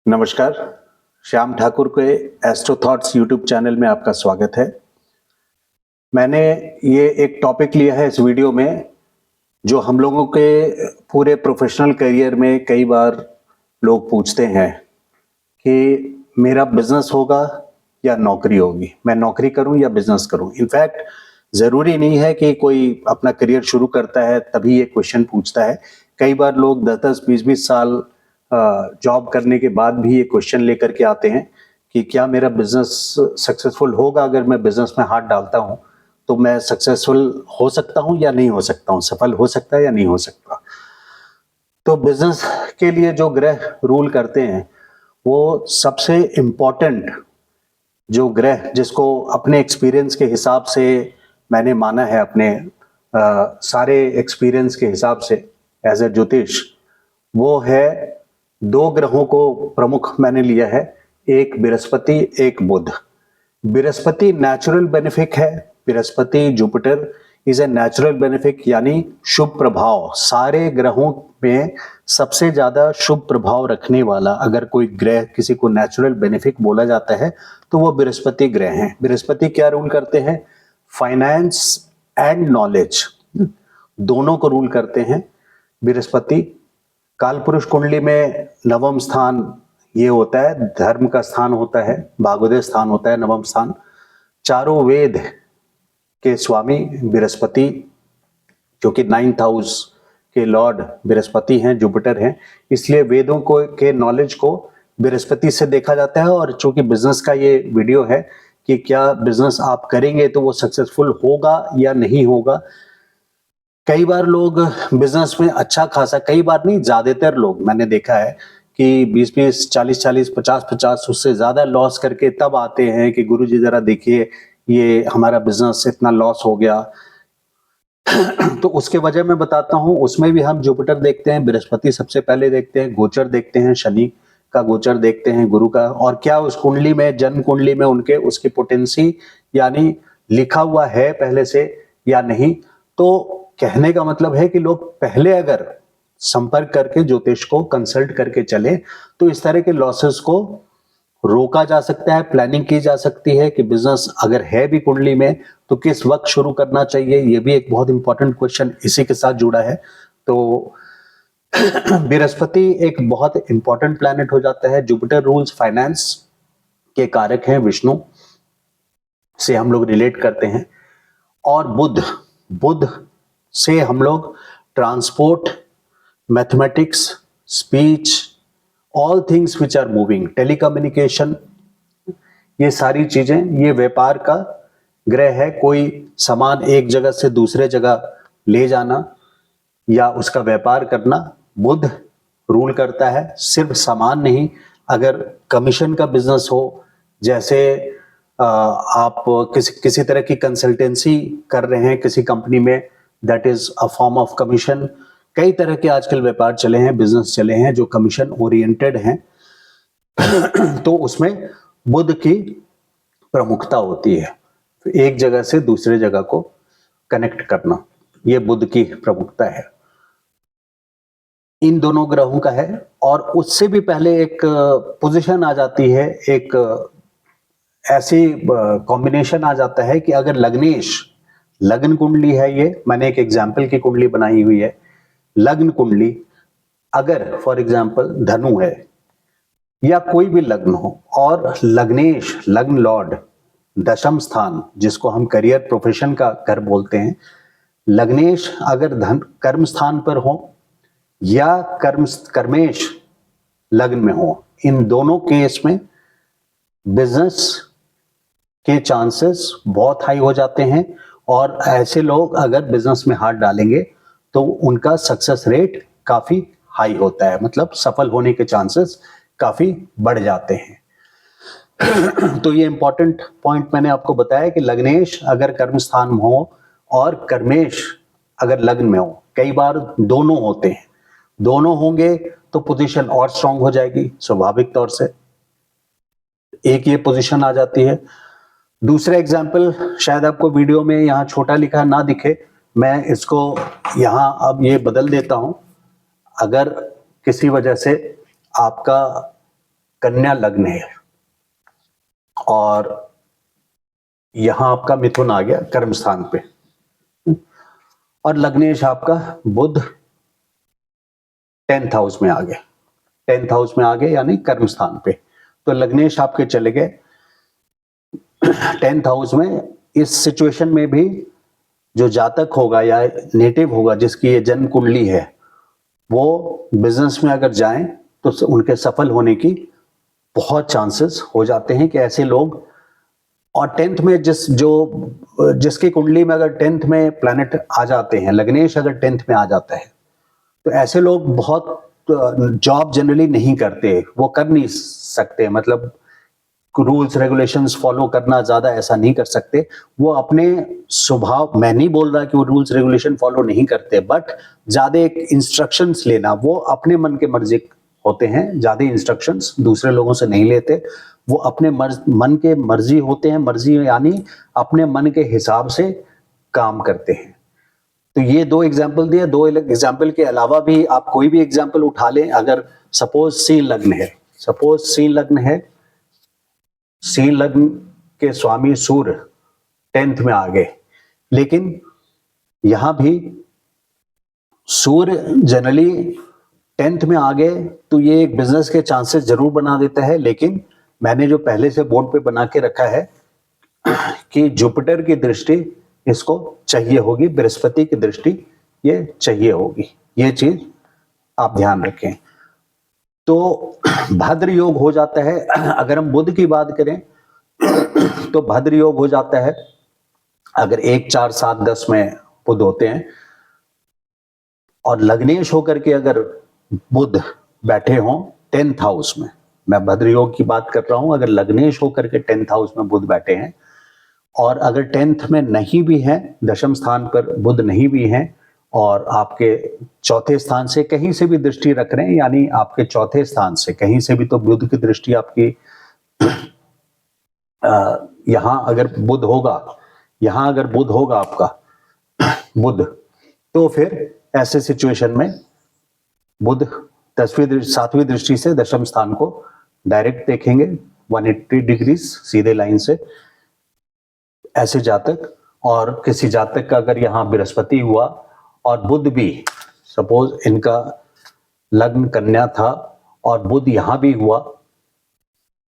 नमस्कार, श्याम ठाकुर के astro thoughts YouTube channel में आपका स्वागत है। मैंने ये एक टॉपिक लिया है इस वीडियो में जो हम लोगों के पूरे प्रोफेशनल करियर में कई बार लोग पूछते हैं कि मेरा बिजनेस होगा या नौकरी होगी, मैं नौकरी करूं या बिजनेस करूं। इनफैक्ट ज़रूरी नहीं है कि कोई अपना करियर शुरू करता है तभी ये क्वेश्चन पूछता है। कई बार लोग 10-10, 20-20 साल जॉब करने के बाद भी ये क्वेश्चन लेकर के आते हैं कि क्या मेरा बिजनेस सक्सेसफुल होगा। अगर मैं बिजनेस में हाथ डालता हूं तो मैं सक्सेसफुल हो सकता हूं या नहीं हो सकता हूं, सफल हो सकता है या नहीं हो सकता। तो बिजनेस के लिए जो ग्रह रूल करते हैं वो सबसे इम्पोर्टेंट जो ग्रह जिसको अपने एक्सपीरियंस के हिसाब से मैंने माना है, अपने सारे एक्सपीरियंस के हिसाब से एज ए ज्योतिष, वो है दो ग्रहों को प्रमुख मैंने लिया है, एक बृहस्पति एक बुध। बृहस्पति नेचुरल बेनिफिक है, Brihaspati Jupiter is a natural benefic यानी शुभ प्रभाव। सारे ग्रहों में सबसे ज्यादा शुभ प्रभाव रखने वाला अगर कोई ग्रह किसी को नेचुरल बेनिफिक बोला जाता है तो वो बृहस्पति ग्रह हैं। बृहस्पति क्या रूल करते हैं? फाइनेंस एंड नॉलेज, दोनों को रूल करते हैं बृहस्पति। कालपुरुष कुंडली में नवम स्थान ये होता है, धर्म का स्थान होता है, भागोदय स्थान होता है नवम स्थान। चारों वेद के स्वामी बृहस्पति, क्योंकि 9th हाउस के लॉर्ड बृहस्पति हैं, जुपिटर हैं, इसलिए वेदों को के नॉलेज को बृहस्पति से देखा जाता है। और चूंकि बिजनेस का ये वीडियो है कि क्या बिजनेस आप करेंगे तो वो सक्सेसफुल होगा या नहीं होगा। कई बार लोग बिजनेस में अच्छा खासा, कई बार नहीं, ज्यादातर लोग मैंने देखा है कि 20-20, 40-40, 50-50 उससे ज्यादा लॉस करके तब आते हैं कि गुरुजी जरा देखिए ये हमारा बिजनेस इतना लॉस हो गया। तो उसके वजह मैं बताता हूं। उसमें भी हम जुपिटर देखते हैं, बृहस्पति सबसे पहले देखते हैं, गोचर देखते हैं, शनि का गोचर देखते हैं, गुरु का, और क्या उस कुंडली में, जन्म कुंडली में उनके उसकी पोटेंसी यानी लिखा हुआ है पहले से या नहीं। तो कहने का मतलब है कि लोग पहले अगर संपर्क करके ज्योतिष को कंसल्ट करके चले तो इस तरह के लॉसेस को रोका जा सकता है, प्लानिंग की जा सकती है कि बिजनेस अगर है भी कुंडली में तो किस वक्त शुरू करना चाहिए। ये भी एक बहुत इंपॉर्टेंट क्वेश्चन इसी के साथ जुड़ा है। तो बृहस्पति एक बहुत इंपॉर्टेंट प्लैनेट हो जाता है। जुपिटर रूल्स फाइनेंस के कारक हैं, विष्णु से हम लोग रिलेट करते हैं। और बुध, बुध से हम लोग transport, mathematics, speech, all things which are moving, telecommunication, ये सारी चीजें, ये व्यापार का ग्रह है। कोई सामान एक जगह से दूसरे जगह ले जाना या उसका व्यापार करना बुध रूल करता है। सिर्फ सामान नहीं, अगर कमीशन का बिजनेस हो, जैसे आप किसी तरह की कंसल्टेंसी कर रहे हैं किसी कंपनी में, that is a form of commission. कई तरह के आजकल व्यापार चले हैं, बिजनेस चले हैं जो कमीशन ओरिएंटेड हैं। तो उसमें बुध की प्रमुखता होती है, एक जगह से दूसरे जगह को कनेक्ट करना, ये बुध की प्रमुखता है। इन दोनों ग्रहों का है। और उससे भी पहले एक पोजीशन आ जाती है, एक ऐसी कॉम्बिनेशन आ जाता है कि अगर लग्नेश, लग्न कुंडली है ये, मैंने एक एग्जाम्पल की कुंडली बनाई हुई है, लग्न कुंडली अगर फॉर एग्जाम्पल धनु है या कोई भी लग्न हो और लग्नेश, लग्न लॉर्ड, दशम स्थान जिसको हम करियर प्रोफेशन का घर बोलते हैं, लग्नेश अगर धन कर्म स्थान पर हो या कर्मेश लग्न में हो, इन दोनों केस में बिजनेस के चांसेस बहुत हाई हो जाते हैं। और ऐसे लोग अगर बिजनेस में हाथ डालेंगे तो उनका सक्सेस रेट काफी हाई होता है, मतलब सफल होने के चांसेस काफी बढ़ जाते हैं। तो ये इंपॉर्टेंट पॉइंट मैंने आपको बताया कि लग्नेश अगर कर्म स्थान में हो और कर्मेश अगर लग्न में हो, कई बार दोनों होते हैं, दोनों होंगे तो पोजीशन और स्ट्रांग हो जाएगी स्वाभाविक तौर से। एक ये पोजीशन आ जाती है। दूसरा एग्जाम्पल शायद आपको वीडियो में यहाँ छोटा लिखा ना दिखे, मैं इसको यहाँ अब ये बदल देता हूं। अगर किसी वजह से आपका कन्या लग्न है और यहां आपका मिथुन आ गया कर्म स्थान पे, और लग्नेश आपका बुध 10th हाउस में आ गए, 10th हाउस में आ गए यानी कर्म स्थान पे। तो लग्नेश आपके चले गए 10th हाउस में। इस सिचुएशन में भी जो जातक होगा या नेटिव होगा जिसकी ये जन्म कुंडली है, वो बिजनेस में अगर जाएं तो उनके सफल होने की बहुत चांसेस हो जाते हैं कि ऐसे लोग। और 10th में जिसकी कुंडली में अगर 10th में प्लैनेट आ जाते हैं, लग्नेश अगर 10th में आ जाता है, तो ऐसे लोग बहुत जॉब जनरली नहीं करते, वो कर नहीं सकते, मतलब रूल्स रेगुलेशंस फॉलो करना ज्यादा ऐसा नहीं कर सकते। वो अपने स्वभाव, मैं नहीं बोल रहा कि वो रूल्स रेगुलेशन फॉलो नहीं करते, बट ज्यादा एक इंस्ट्रक्शंस लेना, वो अपने मन के मर्जी होते हैं, ज्यादा इंस्ट्रक्शंस दूसरे लोगों से नहीं लेते, वो अपने मन के मर्जी होते हैं, मर्जी यानी अपने मन के हिसाब से काम करते हैं। तो ये दो एग्जाम्पल दिए, दो एग्जाम्पल के अलावा भी आप कोई भी एग्जाम्पल उठा लें। अगर सपोज सिंह लग्न है, सपोज सिंह लग्न है, सिंह लग्न के स्वामी सूर्य 10th में आ गए, लेकिन यहां भी सूर्य जनरली 10th में आ गए तो ये एक बिजनेस के चांसेस जरूर बना देता है, लेकिन मैंने जो पहले से बोर्ड पे बना के रखा है कि जुपिटर की दृष्टि इसको चाहिए होगी, बृहस्पति की दृष्टि ये चाहिए होगी, ये चीज आप ध्यान रखें। तो भद्र योग हो जाता है। अगर हम बुध की बात करें तो भद्र योग हो जाता है अगर 1, 4, 7, 10 में बुध होते हैं, और लग्नेश होकर के अगर बुध बैठे हों 10th हाउस में, मैं भद्र योग की बात कर रहा हूं, अगर लग्नेश होकर के 10th हाउस में बुध बैठे हैं, और अगर 10th में नहीं भी है, दशम स्थान पर बुध नहीं भी है, और आपके चौथे स्थान से कहीं से भी दृष्टि रख रहे हैं, यानी आपके चौथे स्थान से कहीं से भी तो बुध की दृष्टि आपकी यहां अगर बुध होगा, यहां अगर बुध होगा आपका बुध, तो फिर ऐसे सिचुएशन में बुध 7वीं दृष्टि से दशम स्थान को डायरेक्ट देखेंगे 180 डिग्री सीधे लाइन से ऐसे जातक। और किसी जातक का अगर यहाँ बृहस्पति हुआ और बुध भी, सपोज इनका लग्न कन्या था और बुध यहां भी हुआ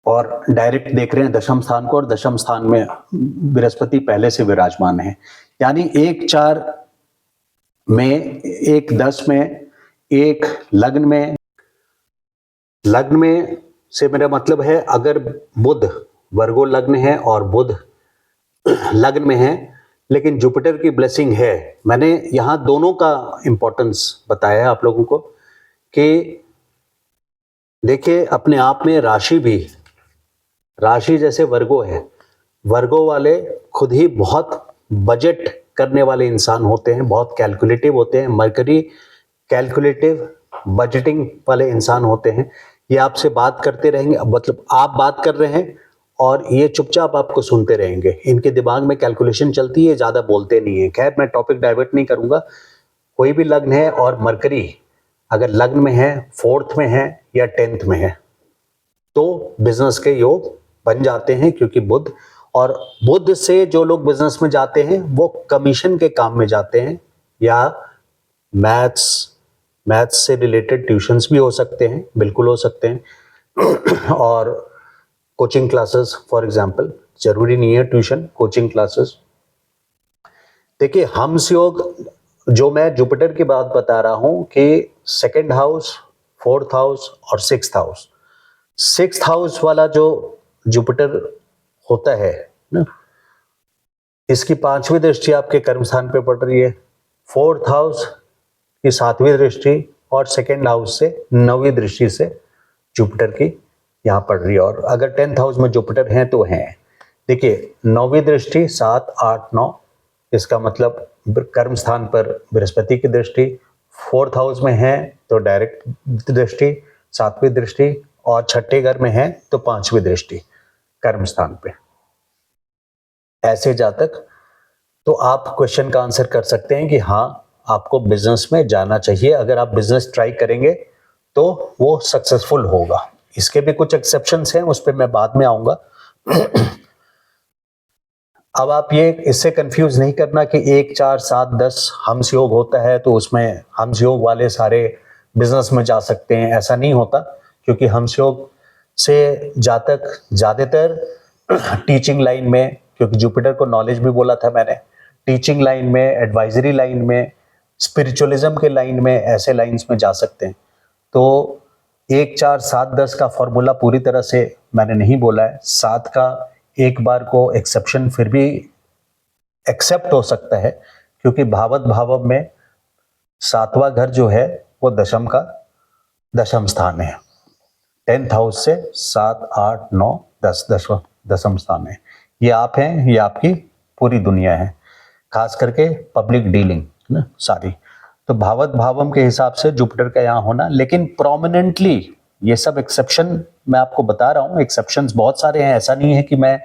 और डायरेक्ट देख रहे हैं दशम स्थान को, और दशम स्थान में बृहस्पति पहले से विराजमान है, यानी 1, 4 में, 1, 10 में, 1 लग्न में से मेरा मतलब है अगर बुध वर्गो लग्न है और बुध लग्न में है, लेकिन जुपिटर की ब्लेसिंग है। मैंने यहां दोनों का इंपॉर्टेंस बताया है आप लोगों को कि देखिए अपने आप में राशि जैसे वर्गो है, वर्गो वाले खुद ही बहुत बजट करने वाले इंसान होते हैं, बहुत कैलकुलेटिव होते हैं। मरकरी कैलकुलेटिव बजटिंग वाले इंसान होते हैं। ये आपसे बात करते रहेंगे, मतलब आप बात कर रहे हैं और ये चुपचाप आपको सुनते रहेंगे, इनके दिमाग में कैलकुलेशन चलती है, ज्यादा बोलते नहीं है। खैर मैं टॉपिक डाइवर्ट नहीं करूंगा। कोई भी लग्न है और मरकरी अगर लग्न में है, 4th में है या 10th में है, तो बिजनेस के योग बन जाते हैं, क्योंकि बुध, और बुध से जो लोग बिजनेस में जाते हैं वो कमीशन के काम में जाते हैं, या मैथ्स से रिलेटेड ट्यूशंस भी हो सकते हैं, बिल्कुल हो सकते हैं, और कोचिंग क्लासेस फॉर एग्जांपल, जरूरी नहीं है ट्यूशन, कोचिंग क्लासेस। देखिए हम्स योग, जो मैं जुपिटर की बात बता रहा हूं कि 2nd हाउस, 4th हाउस और 6th हाउस, 6th हाउस वाला जो जुपिटर होता है ना, इसकी 5वीं दृष्टि आपके कर्म स्थान पे पड़ रही है, 4th हाउस की 7वीं दृष्टि और 2nd हाउस से 9वीं दृष्टि से जुपिटर की यहाँ पड़ रही है। और अगर 10th हाउस में जुपिटर हैं तो हैं। देखिए 9वीं दृष्टि 7, 8, 9, इसका मतलब कर्म स्थान पर बृहस्पति की दृष्टि, 4th हाउस में है तो डायरेक्ट दृष्टि, 7वीं दृष्टि, और 6ठे घर में है तो 5वीं दृष्टि कर्म स्थान पे। ऐसे जातक तो आप क्वेश्चन का आंसर कर सकते हैं कि हाँ आपको बिजनेस में जाना चाहिए। अगर आप बिजनेस ट्राई करेंगे तो वो सक्सेसफुल होगा। इसके भी कुछ एक्सेप्शंस हैं, उस पर मैं बाद में आऊंगा। अब आप ये इससे कंफ्यूज नहीं करना कि 1, 4, 7, 10 हंस योग होता है तो उसमें हंस योग वाले सारे बिजनेस में जा सकते हैं, ऐसा नहीं होता। क्योंकि हंस योग से जातक ज़्यादातर टीचिंग लाइन में, क्योंकि जुपिटर को नॉलेज भी बोला था मैंने, टीचिंग लाइन में, एडवाइजरी लाइन में, स्पिरिचुअलिज्म के लाइन में, ऐसे लाइंस में जा सकते हैं। तो 1, 4, 7, 10 का फॉर्मूला पूरी तरह से मैंने नहीं बोला है। 7 का एक बार को एक्सेप्शन फिर भी एक्सेप्ट हो सकता है, क्योंकि भावत भावम में 7वां घर जो है वो दशम का दशम स्थान है। 10th हाउस से 7, 8, 9, 10 दशम स्थान है। ये आप हैं, ये आपकी पूरी दुनिया है, खास करके पब्लिक डीलिंग ना सारी। तो भावत भावम के हिसाब से जुपिटर का यहाँ होना, लेकिन प्रोमिनेंटली ये सब एक्सेप्शन मैं आपको बता रहा हूँ। एक्सेप्शंस बहुत सारे हैं, ऐसा नहीं है कि मैं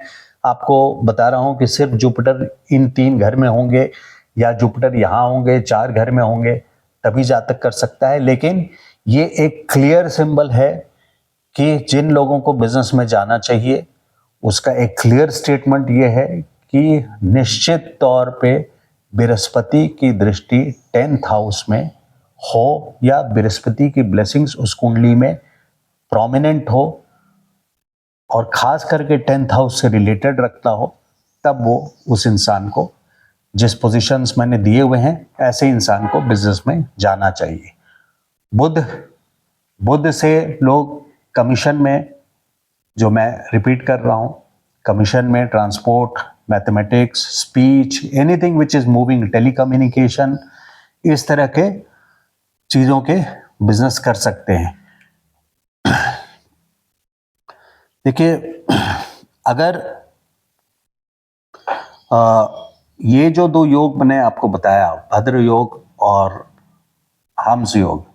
आपको बता रहा हूँ कि सिर्फ जुपिटर इन 3 घर में होंगे या जुपिटर यहाँ होंगे, 4 घर में होंगे तभी जातक कर सकता है। लेकिन ये एक क्लियर सिंबल है कि जिन लोगों को बिजनेस में जाना चाहिए उसका एक क्लियर स्टेटमेंट ये है कि निश्चित तौर पे बृहस्पति की दृष्टि 10th हाउस में हो या बृहस्पति की ब्लेसिंग्स उस कुंडली में प्रोमिनेंट हो और खास करके 10th हाउस से रिलेटेड रखता हो, तब वो उस इंसान को, जिस पोजीशंस मैंने दिए हुए हैं, ऐसे इंसान को बिजनेस में जाना चाहिए। बुध से लोग कमीशन में, जो मैं रिपीट कर रहा हूँ, कमीशन में transport, mathematics, speech, anything which is moving, telecommunication, इस तरह के चीज़ों के बिजनेस कर सकते हैं। देखिए, अगर ये जो 2 योग मैंने आपको बताया, भद्र योग और हंस योग,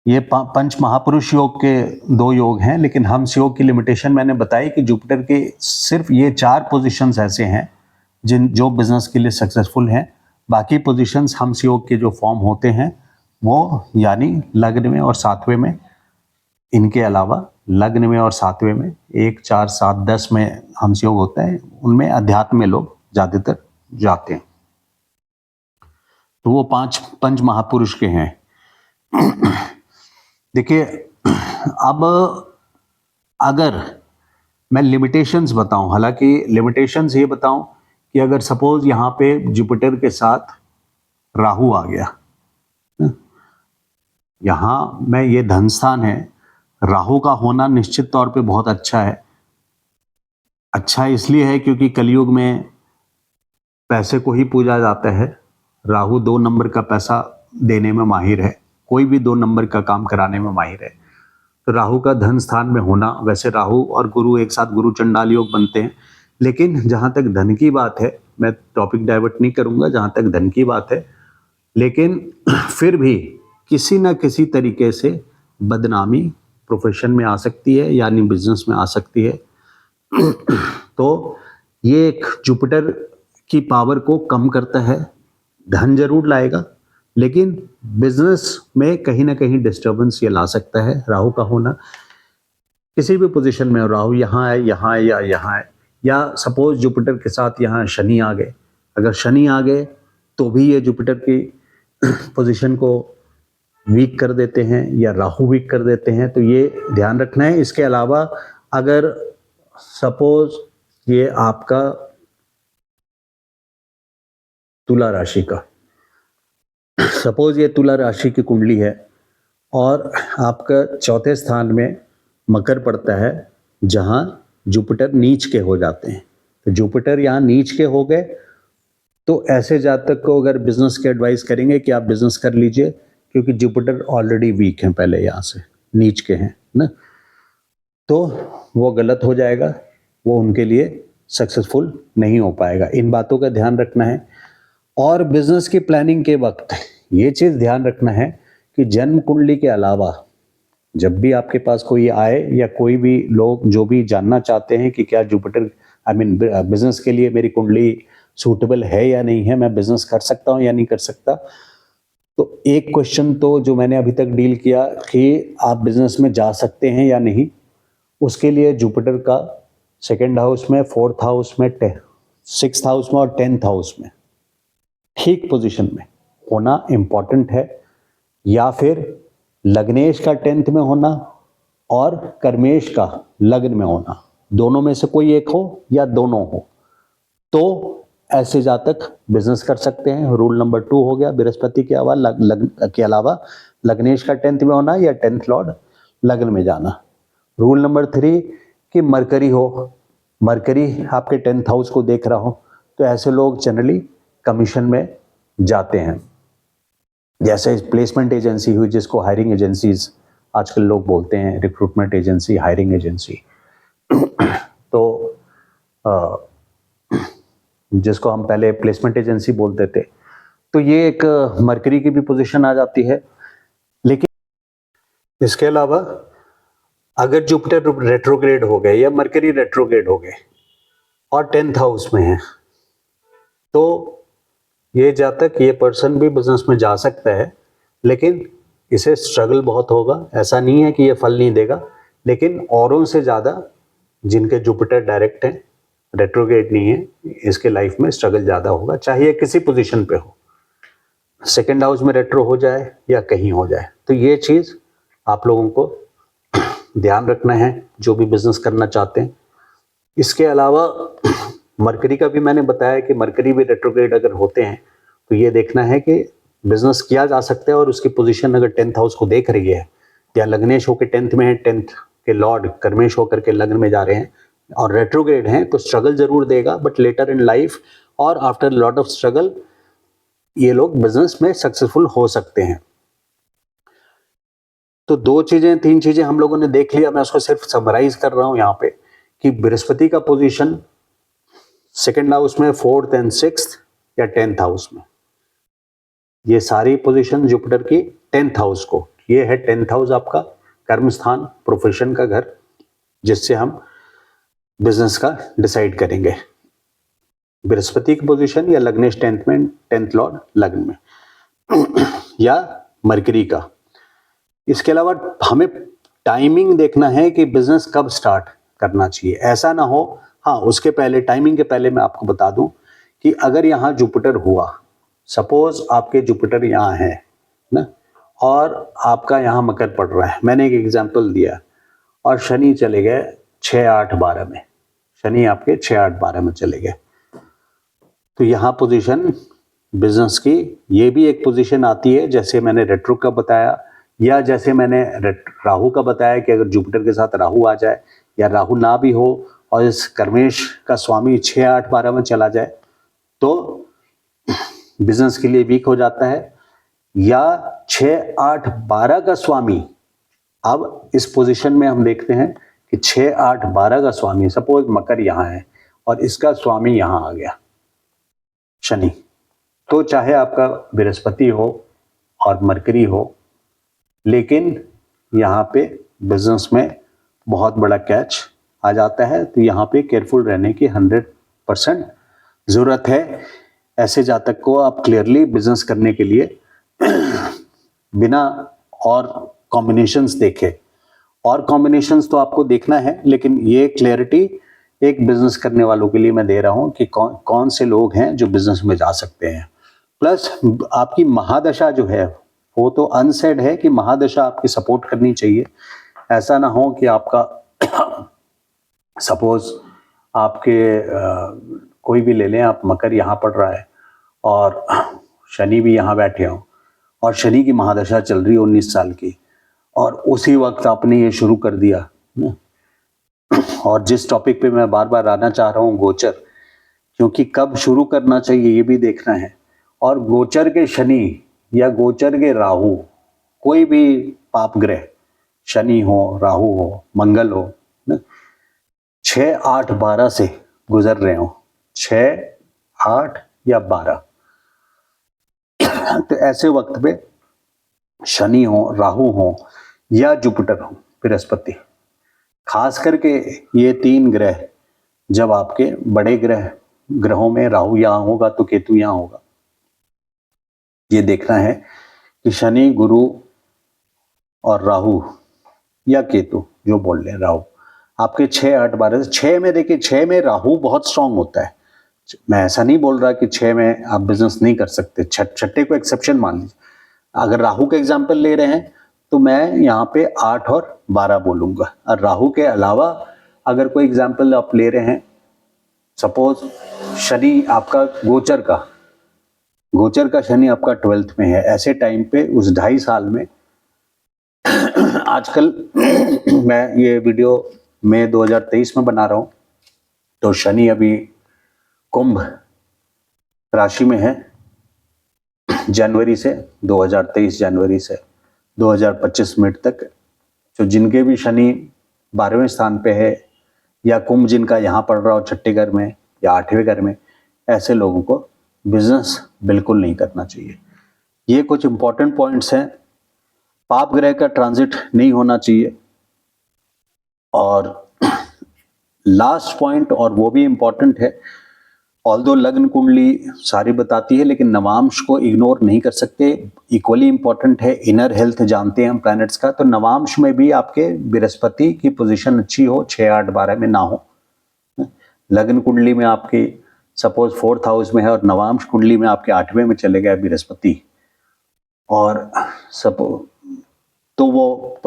ये पंच महापुरुष योग के 2 योग हैं। लेकिन हंस योग की लिमिटेशन मैंने बताई कि जुपिटर के सिर्फ ये 4 पोजीशंस ऐसे हैं जो बिजनेस के लिए सक्सेसफुल हैं। बाकी पोजीशंस हंस योग के जो फॉर्म होते हैं वो यानी लग्न में और 7वें में, इनके अलावा लग्न में और 7वें में 1, 4, 7, 10 में हंस योग होता है, उनमें अध्यात्म में लोग ज़्यादातर जाते हैं। तो वो 5 पंच महापुरुष के हैं। देखिए, अब अगर मैं लिमिटेशंस बताऊं, हालांकि लिमिटेशंस ये बताऊं कि अगर सपोज यहाँ पे जुपिटर के साथ राहु आ गया, यहाँ में ये धन स्थान है, राहु का होना निश्चित तौर पे बहुत अच्छा है। अच्छा इसलिए है क्योंकि कलयुग में पैसे को ही पूजा जाता है। राहु 2 नंबर का पैसा देने में माहिर है, कोई भी 2 नंबर का काम कराने में माहिर है। तो राहु का धन स्थान में होना, वैसे राहु और गुरु एक साथ गुरु चंडाल योग बनते हैं, लेकिन जहाँ तक धन की बात है, मैं टॉपिक डाइवर्ट नहीं करूँगा, जहाँ तक धन की बात है, लेकिन फिर भी किसी न किसी तरीके से बदनामी प्रोफेशन में आ सकती है, यानी बिजनेस में आ सकती है। तो ये एक जुपिटर की पावर को कम करता है। धन जरूर लाएगा, लेकिन बिजनेस में कहीं ना कहीं डिस्टर्बेंस ये ला सकता है। राहु का होना किसी भी पोजीशन में, राहु यहाँ है, यहाँ है या यहाँ है, या सपोज जुपिटर के साथ यहाँ शनि आ गए, अगर शनि आ गए तो भी ये जुपिटर की पोजीशन को वीक कर देते हैं या राहु वीक कर देते हैं, तो ये ध्यान रखना है। इसके अलावा अगर सपोज ये आपका तुला राशि का, सपोज ये तुला राशि की कुंडली है और आपका 4थे स्थान में मकर पड़ता है, जहां जुपिटर नीच के हो जाते हैं। तो जुपिटर यहाँ नीच के हो गए तो ऐसे जातक को अगर बिजनेस के एडवाइस करेंगे कि आप बिजनेस कर लीजिए, क्योंकि जुपिटर ऑलरेडी वीक हैं, पहले यहाँ से नीच के हैं ना, तो वो गलत हो जाएगा, वो उनके लिए सक्सेसफुल नहीं हो पाएगा। इन बातों का ध्यान रखना है। और बिजनेस की प्लानिंग के वक्त ये चीज़ ध्यान रखना है कि जन्म कुंडली के अलावा जब भी आपके पास कोई आए या कोई भी लोग जो भी जानना चाहते हैं कि क्या जुपिटर बिजनेस के लिए मेरी कुंडली सूटेबल है या नहीं है, मैं बिजनेस कर सकता हूँ या नहीं कर सकता, तो एक क्वेश्चन तो जो मैंने अभी तक डील किया कि आप बिजनेस में जा सकते हैं या नहीं, उसके लिए जुपिटर का सेकेंड हाउस में, फोर्थ हाउस में, सिक्स्थ हाउस में और 10th हाउस में ठीक पोजीशन में होना इंपॉर्टेंट है, या फिर लग्नेश का 10th में होना और कर्मेश का लग्न में होना, दोनों में से कोई एक हो या दोनों हो, तो ऐसे जातक बिजनेस कर सकते हैं। रूल नंबर 2 हो गया, बृहस्पति के अलावा लग्नेश का 10th में होना या 10th लॉर्ड लग्न में जाना। रूल नंबर 3 कि मरकरी हो, मरकरी आपके 10th हाउस को देख रहा हो, तो ऐसे लोग जनरली कमीशन में जाते हैं। जैसे प्लेसमेंट एजेंसी हुई, जिसको हायरिंग एजेंसीज आजकल लोग बोलते हैं, रिक्रूटमेंट एजेंसी, हायरिंग एजेंसी, तो जिसको हम पहले प्लेसमेंट एजेंसी बोलते थे, तो ये एक मरकरी की भी पोजीशन आ जाती है। लेकिन इसके अलावा अगर जुपिटर रेट्रोग्रेड हो गए या मरकरी रेट्रोग्रेड हो गए और 10th हाउस में है, तो ये जातक, ये पर्सन भी बिजनेस में जा सकता है, लेकिन इसे स्ट्रगल बहुत होगा। ऐसा नहीं है कि ये फल नहीं देगा, लेकिन औरों से ज़्यादा जिनके जुपिटर डायरेक्ट हैं, रेट्रोग्रेड नहीं है, इसके लाइफ में स्ट्रगल ज़्यादा होगा, चाहे ये किसी पोजीशन पे हो, सेकेंड हाउस में रेट्रो हो जाए या कहीं हो जाए। तो ये चीज़ आप लोगों को ध्यान रखना है जो भी बिजनेस करना चाहते हैं। इसके अलावा मरकरी का भी मैंने बताया कि मरकरी भी रेट्रोग्रेड अगर होते हैं तो ये देखना है कि बिजनेस किया जा सकता है, और उसकी पोजीशन अगर 10th हाउस को देख रही है, या लग्नेश होकर 10th में है, 10th के लॉर्ड कर्मेश होकर के लग्न में जा रहे हैं और रेट्रोग्रेड हैं, तो स्ट्रगल जरूर देगा, बट लेटर इन लाइफ और आफ्टर लॉट ऑफ स्ट्रगल ये लोग बिजनेस में सक्सेसफुल हो सकते हैं। तो 2 चीजें 3 चीजें हम लोगों ने देख लिया, मैं उसको सिर्फ समराइज कर रहा हूं यहाँ पे, कि बृहस्पति का पोजीशन सेकेंड हाउस में, 4th एंड 6th या 10th हाउस में, ये सारी पोजीशन जुपिटर की 10th हाउस को, ये है 10th हाउस आपका कर्म स्थान, प्रोफेशन का घर, जिससे हम बिजनेस का डिसाइड करेंगे। बृहस्पति की पोजीशन या लग्नेश 10th में, 10th लॉर्ड लग्न में या मरकरी का। इसके अलावा हमें टाइमिंग देखना है कि बिजनेस कब स्टार्ट करना चाहिए। ऐसा ना हो, हाँ उसके पहले, टाइमिंग के पहले मैं आपको बता दूं कि अगर यहाँ जुपिटर हुआ, सपोज आपके जुपिटर यहाँ है ना, और आपका यहाँ मकर पड़ रहा है, मैंने एक एग्जांपल दिया, और शनि चले गए 6, 8, 12 में, शनि आपके 6, 8, 12 में चले गए, तो यहाँ पोजीशन बिजनेस की ये भी एक पोजीशन आती है, जैसे मैंने रेट्रो का बताया, या जैसे मैंने राहु का बताया कि अगर जुपिटर के साथ राहु आ जाए, या राहु ना भी हो और इस कर्मेश का स्वामी 6, 8, 12 में चला जाए, तो बिजनेस के लिए वीक हो जाता है। या 6, 8, 12 का स्वामी, अब इस पोजीशन में हम देखते हैं कि 6, 8, 12 का स्वामी, सपोज मकर यहाँ है और इसका स्वामी यहाँ आ गया शनि, तो चाहे आपका बृहस्पति हो और मरकरी हो, लेकिन यहाँ पे बिजनेस में बहुत बड़ा कैच आ जाता है, तो यहाँ पे केयरफुल रहने की 100% ज़रूरत है। ऐसे जातक को आप क्लियरली बिजनेस करने के लिए बिना और कॉम्बिनेशंस देखे, और कॉम्बिनेशंस तो आपको देखना है, लेकिन ये क्लैरिटी एक बिजनेस करने वालों के लिए मैं दे रहा हूँ कि कौन से लोग हैं जो बिजनेस में जा सकते हैं। प्लस आपकी महादशा जो है वो तो अनसेड है कि महादशा आपकी सपोर्ट करनी चाहिए। ऐसा ना हो कि आपका सपोज आपके कोई भी ले लें आप, मकर यहाँ पड़ रहा है और शनि भी यहाँ बैठे हों, और शनि की महादशा चल रही है 19 साल की, और उसी वक्त आपने ये शुरू कर दिया। और जिस टॉपिक पे मैं बार बार आना चाह रहा हूँ, गोचर, क्योंकि कब शुरू करना चाहिए ये भी देखना है, और गोचर के शनि या गोचर के राहु, कोई भी पाप ग्रह, शनि हो, राहु हो, मंगल हो, 6, 8, 12 से गुजर रहे हो, 6, 8 या 12, तो ऐसे वक्त पे शनि हो, राहु हो या जुपिटर हो, बृहस्पति, खास करके ये 3 ग्रह, जब आपके बड़े ग्रहों में राहु यहाँ होगा तो केतु यहाँ होगा, ये देखना है कि शनि, गुरु और राहु या केतु, जो बोल रहे हैं राहु, आपके 6, 8, 12, 6 में देखिए, 6 में राहु बहुत स्ट्रांग होता है। मैं ऐसा नहीं बोल रहा कि 6 में आप बिजनेस नहीं कर सकते, छठे को एक्सेप्शन मान लीजिए। अगर राहु के एग्जाम्पल ले रहे हैं तो मैं यहाँ पे 8 और 12 बोलूंगा। और राहु के अलावा अगर कोई एग्जाम्पल आप ले रहे हैं, सपोज शनि आपका गोचर का शनि आपका 12th में है, ऐसे टाइम पे उस 2.5 साल में आजकल मैं ये वीडियो मई 2023 में बना रहा हूं, तो शनि अभी कुंभ राशि में है जनवरी से 2023 जनवरी से 2025 मिड तक। तो जिनके भी शनि 12वें स्थान पे है या कुंभ जिनका यहाँ पड़ रहा हो 6ठे घर में या 8वें घर में, ऐसे लोगों को बिजनेस बिल्कुल नहीं करना चाहिए। ये कुछ इंपॉर्टेंट पॉइंट्स हैं। पाप ग्रह का ट्रांजिट नहीं होना चाहिए। और लास्ट पॉइंट, और वो भी इंपॉर्टेंट है, ऑल्दो लग्न कुंडली सारी बताती है लेकिन नवांश को इग्नोर नहीं कर सकते। इक्वली इंपॉर्टेंट है इनर हेल्थ, जानते हैं हम प्लैनेट्स का, तो नवांश में भी आपके बृहस्पति की पोजीशन अच्छी हो, 6, 8, 12 में ना हो। लग्न कुंडली में आपकी सपोज 4th हाउस में है और नवांश कुंडली में आपके 8वें में चले गए बृहस्पति, और तो वो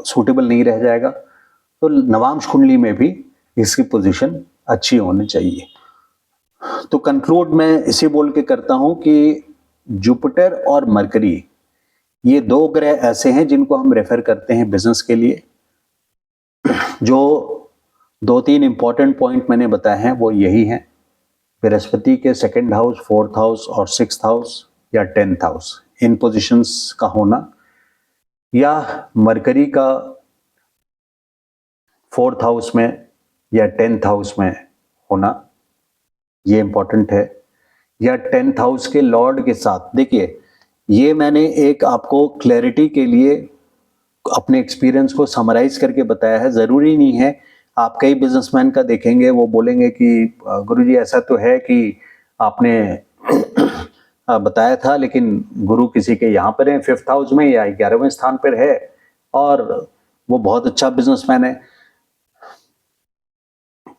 सूटेबल नहीं रह जाएगा। तो नवांश कुंडली में भी इसकी पोजीशन अच्छी होनी चाहिए। तो कंक्लूड मैं इसी बोल के करता हूं कि जुपिटर और मरकरी, ये 2 ग्रह ऐसे हैं जिनको हम रेफर करते हैं बिजनेस के लिए। जो 2-3 इंपॉर्टेंट पॉइंट मैंने बताए हैं वो यही हैं, बृहस्पति के 2nd हाउस, 4th हाउस और 6th हाउस या 10th हाउस, इन पोजीशंस का होना, या मरकरी का 4th हाउस में या 10th हाउस में होना, ये इंपॉर्टेंट है, या 10th हाउस के लॉर्ड के साथ। देखिए, ये मैंने एक आपको क्लैरिटी के लिए अपने एक्सपीरियंस को समराइज करके बताया है। जरूरी नहीं है, आप कई बिजनेसमैन का देखेंगे वो बोलेंगे कि गुरुजी ऐसा तो है कि आपने बताया था लेकिन गुरु किसी के यहाँ पर है 5th हाउस में या 11वें स्थान पर है और वो बहुत अच्छा बिजनेसमैन है।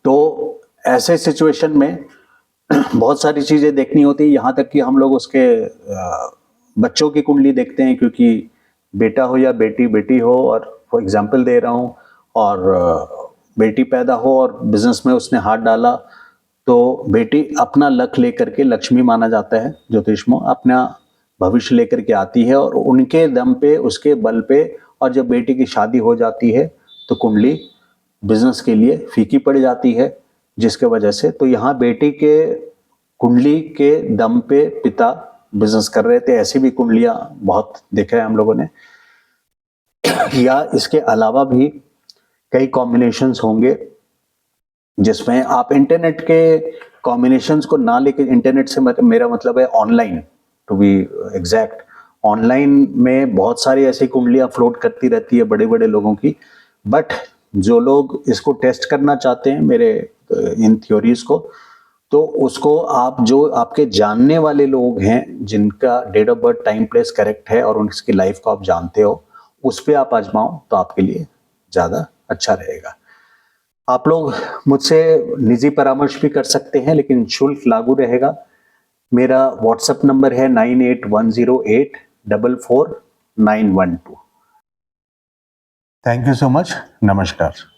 तो ऐसे सिचुएशन में बहुत सारी चीजें देखनी होती है, यहाँ तक कि हम लोग उसके बच्चों की कुंडली देखते हैं, क्योंकि बेटा हो या बेटी हो, और फॉर एग्जांपल दे रहा हूँ, और बेटी पैदा हो और बिजनेस में उसने हाथ डाला, तो बेटी अपना लक लेकर के, लक्ष्मी माना जाता है ज्योतिष में, अपना भविष्य लेकर के आती है, और उनके दम पे, उसके बल पे, और जब बेटी की शादी हो जाती है तो कुंडली बिजनेस के लिए फीकी पड़ जाती है, जिसके वजह से, तो यहाँ बेटी के कुंडली के दम पे पिता बिजनेस कर रहे थे। ऐसी भी कुंडलियां बहुत देखा है हम लोगों ने। या इसके अलावा भी कई कॉम्बिनेशंस होंगे जिसमें आप इंटरनेट के कॉम्बिनेशंस को ना लेके, इंटरनेट से मेरा मतलब है online, to be exact, online में बहुत सारी ऐसी कुंडलियां फ्लोट करती रहती है बड़े बड़े लोगों की। बट जो लोग इसको टेस्ट करना चाहते हैं मेरे इन थ्योरीज को, तो उसको आप, जो आपके जानने वाले लोग हैं जिनका date of birth, time, place correct है और उनकी लाइफ को आप जानते हो, उस पर आप आजमाओ तो आपके लिए ज़्यादा अच्छा रहेगा। आप लोग मुझसे निजी परामर्श भी कर सकते हैं लेकिन शुल्क लागू रहेगा। मेरा व्हाट्सएप नंबर है 9810844912। Thank you so much. नमस्कार।